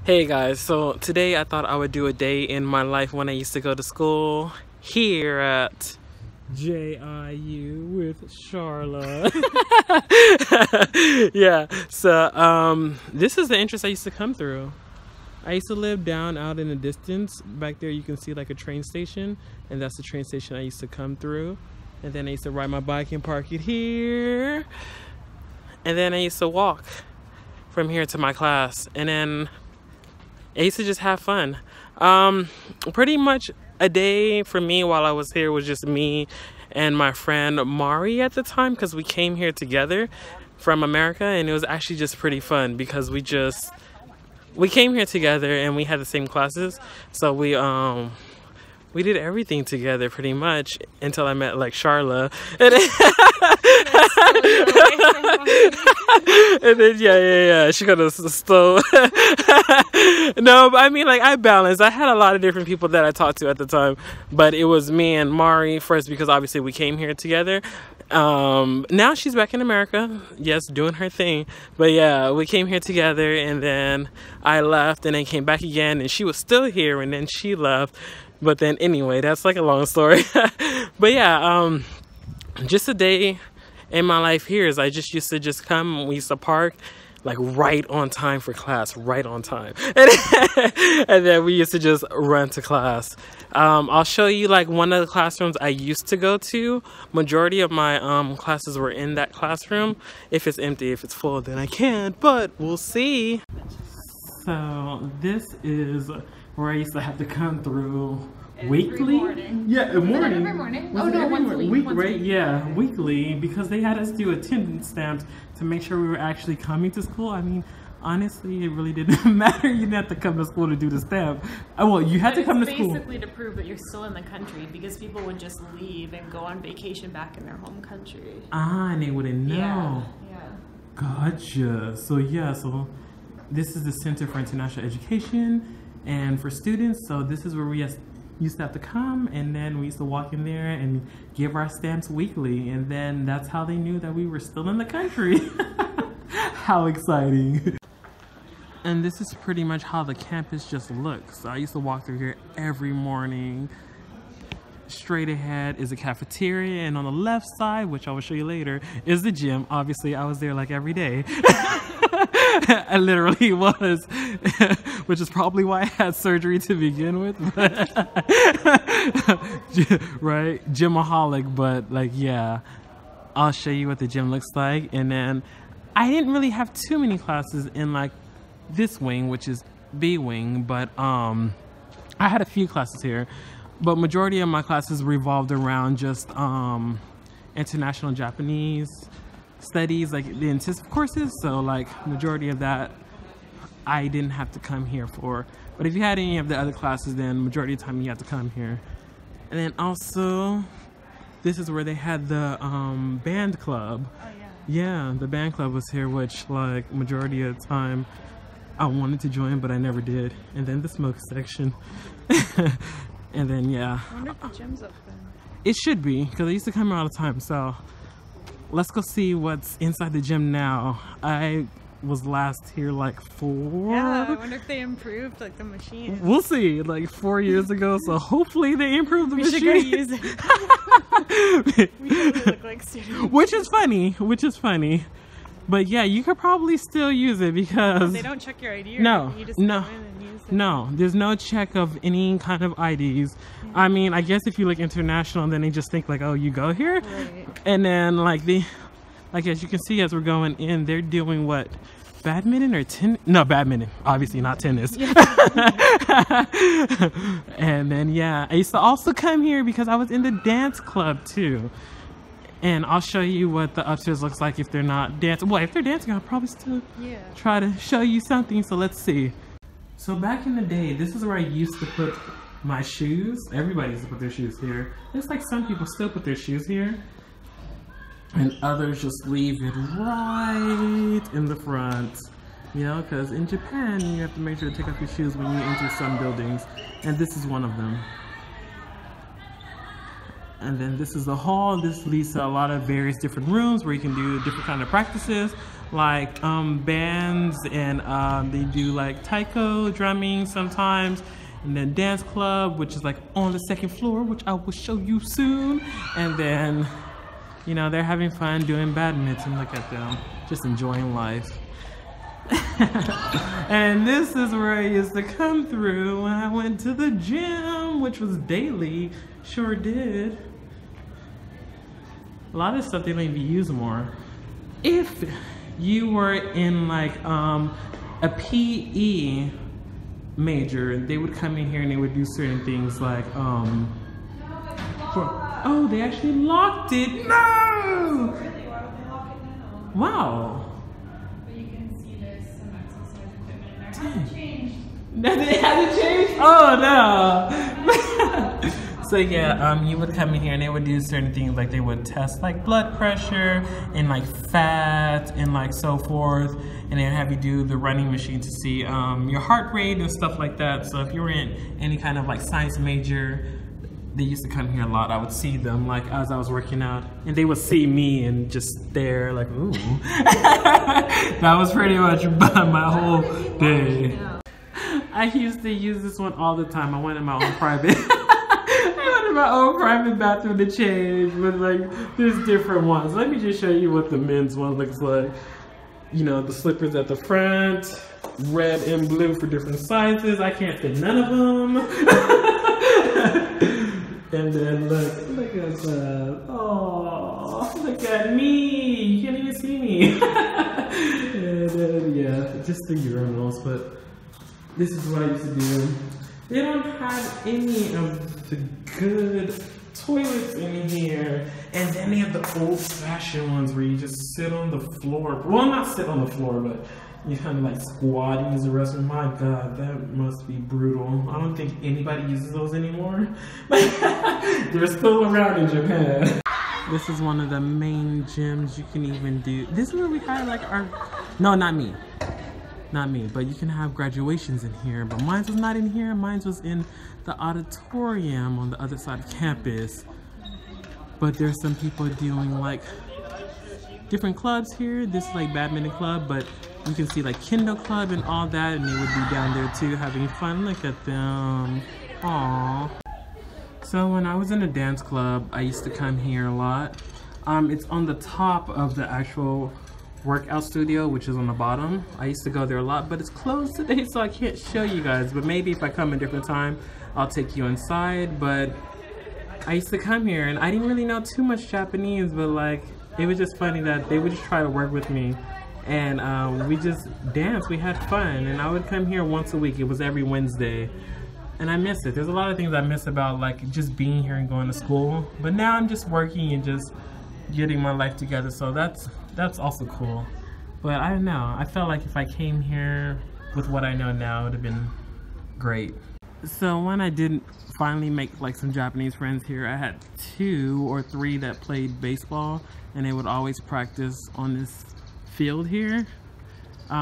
Hey guys, so today I thought I would do a day in my life when I used to go to school here at JIU with Charla. Yeah, so this is the entrance I used to come through. I used to live down out in the distance. Back there you can see like a train station, and that's the train station I used to come through. And then I used to ride my bike and park it here. And then I used to walk from here to my class, and then I used to just have fun. Pretty much a day for me while I was here was just me and my friend Mari at the time, because we came here together from America, and it was actually just pretty fun because we came here together and we had the same classes, so we did everything together pretty much until I met like Charla. And then yeah, she got us stole. No, but I mean, like, I balanced. I had a lot of different people that I talked to at the time, but it was me and Mari first because obviously we came here together. Now she's back in America, yes, doing her thing, but yeah, we came here together, and then I left and then came back again, and she was still here, and then she left. But then anyway, that's like a long story. But yeah, just a day in my life here is I just used to just come. We used to park like right on time for class, right on time. And then we used to just run to class. I'll show you like one of the classrooms I used to go to. Majority of my classes were in that classroom. If it's empty, if it's full, then I can't, but we'll see. So this is where I used to have to come through weekly. Yeah, morning. Every morning. Was oh no, once a week, once right? a week. Yeah, weekly, because they had us do attendance stamps to make sure we were actually coming to school. I mean, honestly, it really didn't matter. You didn't have to come to school to do the stamp. Well, you had to come to school. Basically to prove that you're still in the country, because people would just leave and go on vacation back in their home country. Ah, and they wouldn't know. Yeah. Gotcha. So yeah, so this is the Center for International Education and for students. So this is where we used to have to come, and then we used to walk in there and give our stamps weekly, and then that's how they knew that we were still in the country. How exciting. And this is pretty much how the campus just looks. I used to walk through here every morning. Straight ahead is a cafeteria, and on the left side, which I will show you later, is the gym. Obviously I was there like every day. I literally was, which is probably why I had surgery to begin with. Right, gymaholic. But like, yeah, I'll show you what the gym looks like. And then I didn't really have too many classes in like this wing, which is B wing, but I had a few classes here, but majority of my classes revolved around just international Japanese studies, like the intensive courses. So like majority of that I didn't have to come here for, but if you had any of the other classes, then majority of the time you had to come here. And then also this is where they had the band club. Oh yeah. Yeah, the band club was here, which like majority of the time I wanted to join, but I never did. And then the smoke section. And then yeah, I wonder if the gym's open. it should be, because I used to come here all the time. So let's go see what's inside the gym now. I was last here like Yeah, I wonder if they improved like the machine. We'll see, like 4 years ago. So hopefully they improved the machine. We should go use it. We totally look like students. Which is funny. But yeah, you could probably still use it because They don't check your ID or No, anything. You just no. go in and use it. no, there's no check of any kind of IDs. I mean, I guess if you look international, then they just think like, oh, you go here. Right. And then like as you can see as we're going in, they're doing what? Badminton or tennis? No, badminton. Obviously not tennis. Yeah. And then yeah, I used to also come here because I was in the dance club too. And I'll show you what the upstairs looks like if they're not dancing. Well, if they're dancing, I'll probably still try to show you something. So let's see. So back in the day, this is where I used to put my shoes. Everybody used to put their shoes here. Looks like some people still put their shoes here, and others just leave it right in the front. You know, because in Japan, you have to make sure to take off your shoes when you enter some buildings. And this is one of them. And then this is the hall. This leads to a lot of various different rooms where you can do different kind of practices, like bands, and they do like taiko drumming sometimes, and then dance club, which is like on the second floor, which I will show you soon. And then, you know, they're having fun doing badminton. Look at them, just enjoying life. And this is where I used to come through when I went to the gym, which was daily. Sure did. A lot of stuff they don't even use more. If you were in like a PE major, they would come in here and they would do certain things like oh, they actually locked it. No! Really? Why would they lock it now? Wow. But you can see there's some exercise equipment in there. Hasn't changed. It hasn't changed? Oh no. So yeah, you would come in here and they would do certain things, like they would test like blood pressure and like fat and like so forth, and then have you do the running machine to see your heart rate and stuff like that. So if you were in any kind of like science major, they used to come here a lot. I would see them like as I was working out, and they would see me and just stare like, ooh. That was pretty much my whole day. I used to use this one all the time. I went in my own private my own private bathroom to change, but like there's different ones. Let me just show you what the men's one looks like. You know, the slippers at the front, red and blue for different sizes. I can't fit none of them. And then look at that. Oh, look at me. You can't even see me. And then yeah, just the urinals. But this is what I used to do. They don't have any of the good toilets in here. And then they have the old-fashioned ones where you just sit on the floor. Well, not sit on the floor, but you kind of like squat and use the restroom. My God, that must be brutal. I don't think anybody uses those anymore. They're still around in Japan. This is one of the main gyms you can even do. This is where we had like our, no, not me. Not me, but you can have graduations in here, but mine was not in here. Mine was in the auditorium on the other side of campus. But there's some people doing like different clubs here. This is like badminton club, but you can see like Kendo club and all that, and they would be down there too having fun. Look at them. Aww. So when I was in a dance club, I used to come here a lot. It's on the top of the actual workout studio, which is on the bottom. I used to go there a lot, but it's closed today, so I can't show you guys. But maybe if I come a different time, I'll take you inside. But I used to come here and I didn't really know too much Japanese, but like it was just funny that they would just try to work with me, and we just danced. We had fun, and I would come here once a week. It was every Wednesday, and I miss it. There's a lot of things I miss about like just being here and going to school, but now I'm just working and just getting my life together, so that's also cool. But I don't know, I felt like if I came here with what I know now, it would have been great. So when I did finally make like some Japanese friends here, I had 2 or 3 that played baseball, and they would always practice on this field here.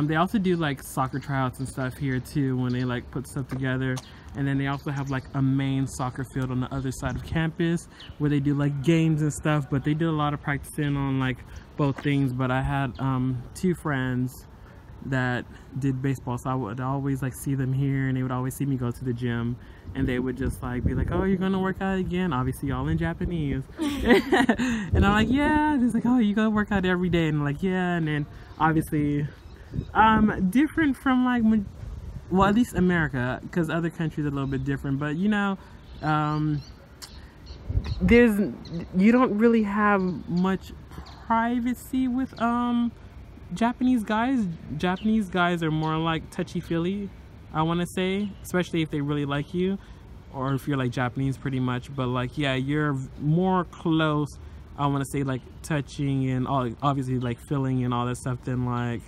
They also do like soccer tryouts and stuff here too when they like put stuff together. And then they also have like a main soccer field on the other side of campus where they do like games and stuff, but they did a lot of practicing on like both things. But I had 2 friends that did baseball, so I would always like see them here, and they would always see me go to the gym, and they would just like be like, oh, you're gonna work out again? Obviously all in Japanese. And I'm like, yeah. And it's like, oh, you go work out every day? And I'm like, yeah. And then obviously different from like, well, at least America, because other countries are a little bit different, but you know, you don't really have much privacy with Japanese guys. Japanese guys are more like touchy-feely, I want to say, especially if they really like you, or if you're like Japanese pretty much. But like, yeah, you're more close, I want to say, like touching and all, obviously like feeling and all that stuff than like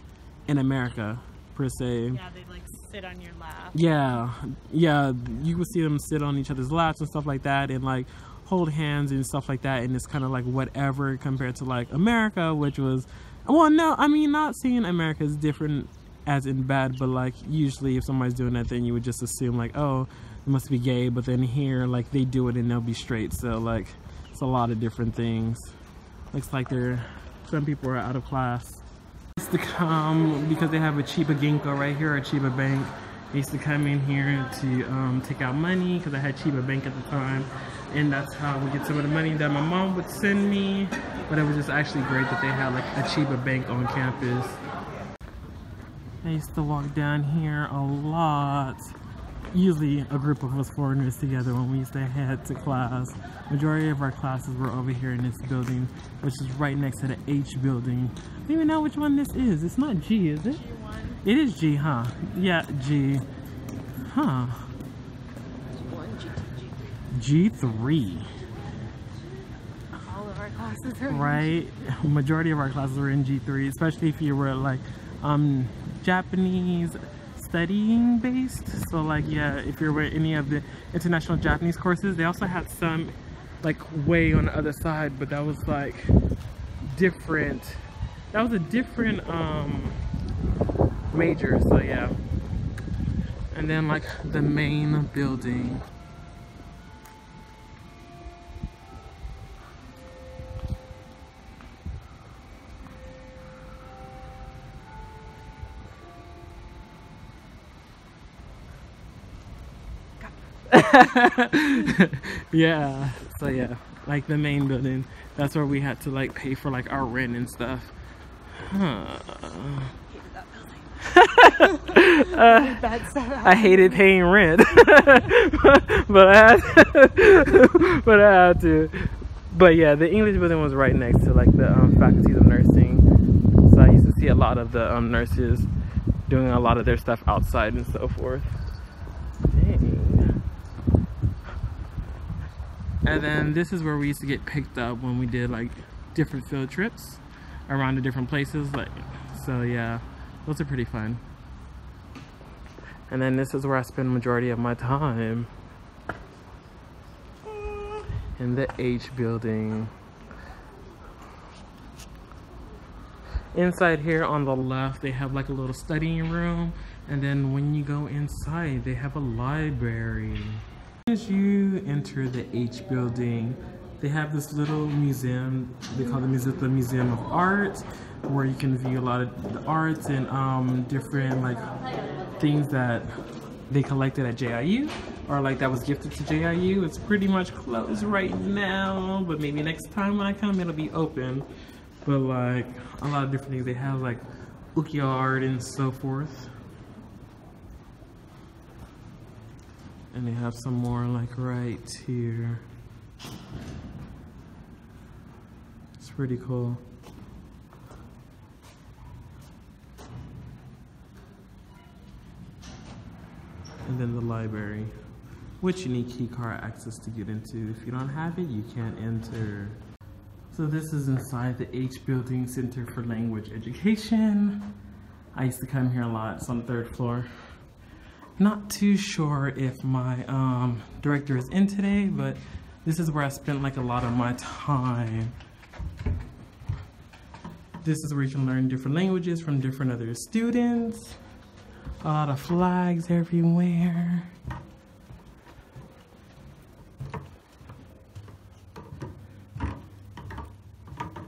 in America per se. Yeah, they like sit on your lap. Yeah, you would see them sit on each other's laps and stuff like that, and like hold hands and stuff like that, and it's kind of like whatever compared to like America, which was, well, no, I mean, not saying America is different as in bad, but like usually if somebody's doing that, then you would just assume like, oh, it must be gay. But then here, like, they do it and they'll be straight. So like it's a lot of different things. Looks like some people are out of class. used to come, because they have a Chiba Ginkgo right here, a Chiba Bank. I used to come in here to take out money because I had Chiba Bank at the time. And that's how we get some of the money that my mom would send me. But it was just actually great that they had like a Chiba Bank on campus. I used to walk down here a lot. Usually a group of us foreigners together when we used to head to class. Majority of our classes were over here in this building, which is right next to the H building. I don't even know which one this is. It's not G, is it? G1. It is G, huh? Yeah, G. Huh. G1, G2, G3. G3. All of our classes are Right? Majority of our classes were in G3, especially if you were like Japanese studying based. So like, yeah, if you're with any of the international Japanese courses, they also had some like way on the other side, but that was like different. That was a different major. So yeah. And then like the main building. Yeah, so yeah, like the main building, that's where we had to like pay for like our rent and stuff. I hated paying rent. but I had to. But yeah, the English building was right next to like the faculties of nursing, so I used to see a lot of the nurses doing a lot of their stuff outside and so forth. Dang. And then this is where we used to get picked up when we did like different field trips around the different places. Like, so yeah, those are pretty fun. And then this is where I spend the majority of my time, in the H building. Inside here on the left, they have like a little studying room. And then when you go inside, they have a library. As you enter the H building, they have this little museum. They call it the Museum of Art, where you can view a lot of the arts and different like things that they collected at JIU, or like that was gifted to JIU. It's pretty much closed right now, but maybe next time when I come, it'll be open. But like a lot of different things. They have like ukiyo art and so forth. And they have some more like right here. It's pretty cool. And then the library, which you need key card access to get into. If you don't have it, you can't enter. So this is inside the H Building Center for Language Education. I used to come here a lot. It's on the 3rd floor. Not too sure if my director is in today, but this is where I spent like a lot of my time. This is where you can learn different languages from different other students. A lot of flags everywhere.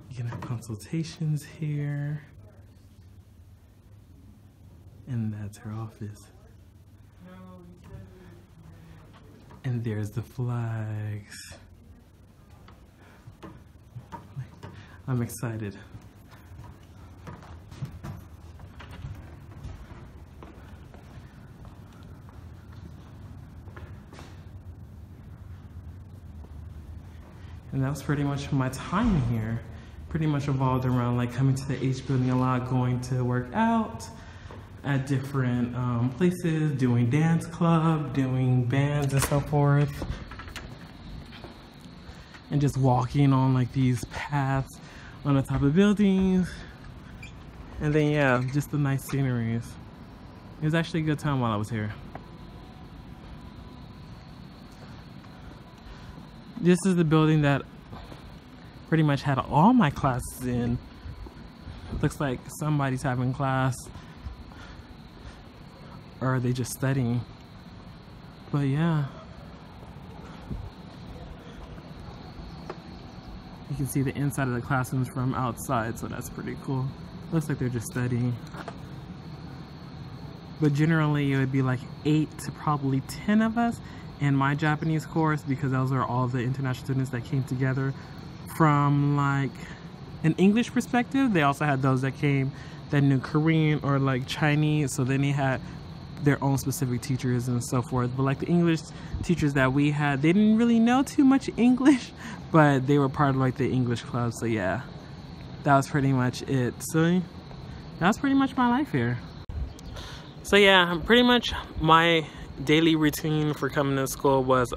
You can have consultations here. And that's her office. And there's the flags. I'm excited. And that was pretty much my time here. Pretty much revolved around like coming to the H building a lot, going to work out at different places, doing dance club, doing bands and so forth. And just walking on like these paths on the top of buildings. And then yeah, just the nice sceneries. It was actually a good time while I was here. This is the building that pretty much had all my classes in. Looks like somebody's having class, or are they just studying? But yeah. You can see the inside of the classrooms from outside, so that's pretty cool. Looks like they're just studying. But generally it would be like 8 to probably 10 of us in my Japanese course, because those are all the international students that came together. From like an English perspective, they also had those that came that knew Korean or like Chinese, so then they had their own specific teachers and so forth. But like the English teachers that we had, they didn't really know too much English, but they were part of like the English club. So yeah, that was pretty much it. So that was pretty much my life here. So yeah, pretty much my daily routine for coming to school was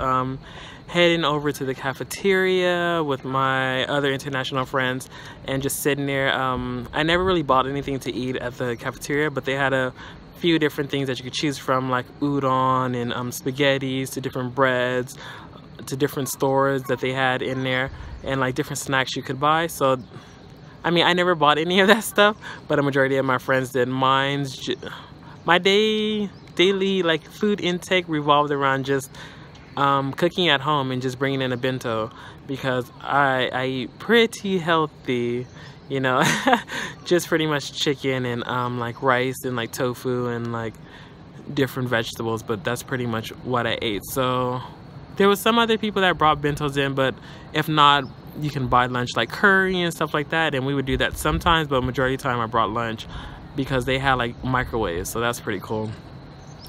heading over to the cafeteria with my other international friends and just sitting there. I never really bought anything to eat at the cafeteria, but they had a few different things that you could choose from, like udon and spaghettis, to different breads, to different stores that they had in there, and like different snacks you could buy. So I mean, I never bought any of that stuff, but a majority of my friends did. My daily like food intake revolved around just cooking at home and just bringing in a bento, because I eat pretty healthy, you know. Just pretty much chicken and like rice and like tofu and like different vegetables, but that's pretty much what I ate. So there was some other people that brought bentos in, but if not, you can buy lunch like curry and stuff like that, and we would do that sometimes, but majority of the time I brought lunch because they had like microwaves, so that's pretty cool.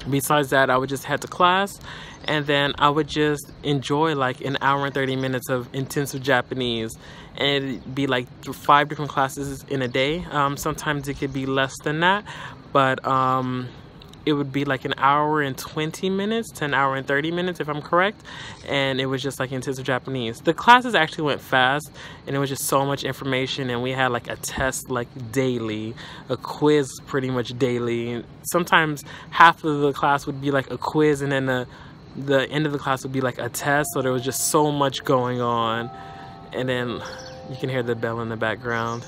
Besides that, I would just head to class, and then I would just enjoy like an hour and 30 minutes of intensive Japanese, and it'd be like 5 different classes in a day. Sometimes it could be less than that, but it would be like an hour and 20 minutes to an hour and 30 minutes if I'm correct, and it was just like intensive Japanese. The classes actually went fast, and it was just so much information, and we had like a test like daily, a quiz pretty much daily. Sometimes half of the class would be like a quiz, and then the end of the class would be like a test, so there was just so much going on. And then you can hear the bell in the background.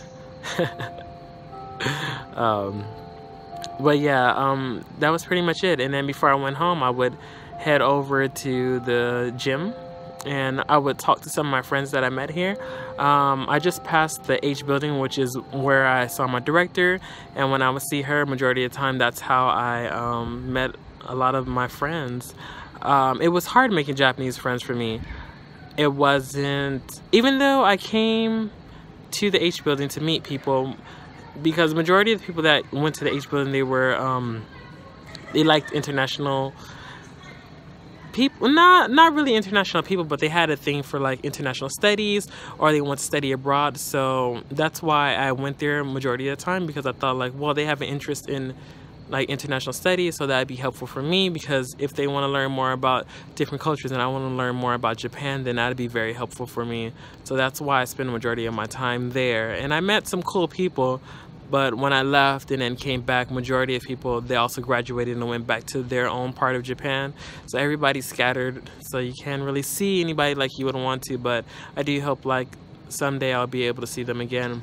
But yeah, that was pretty much it. And then before I went home, I would head over to the gym, and I would talk to some of my friends that I met here. I just passed the H building, which is where I saw my director, and when I would see her, majority of the time, that's how I met a lot of my friends. It was hard making Japanese friends for me. It wasn't, even though I came to the H building to meet people, because majority of the people that went to the H building, they were they liked international people, not really international people, but they had a thing for like international studies, or they want to study abroad. So that's why I went there majority of the time, because I thought like, well, they have an interest in like international studies, so that'd be helpful for me, because if they want to learn more about different cultures and I want to learn more about Japan, then that'd be very helpful for me. So that's why I spend the majority of my time there. And I met some cool people, but when I left and then came back, majority of people, they also graduated and went back to their own part of Japan. So everybody's scattered, so you can't really see anybody like you would want to, but I do hope like someday I'll be able to see them again.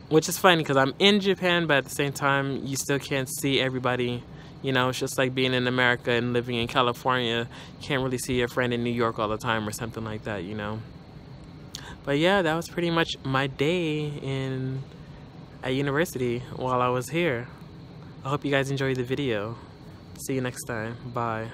Which is funny because I'm in Japan, but at the same time, you still can't see everybody. You know, it's just like being in America and living in California. You can't really see your friend in New York all the time or something like that, you know. But yeah, that was pretty much my day at university while I was here. I hope you guys enjoyed the video. See you next time. Bye.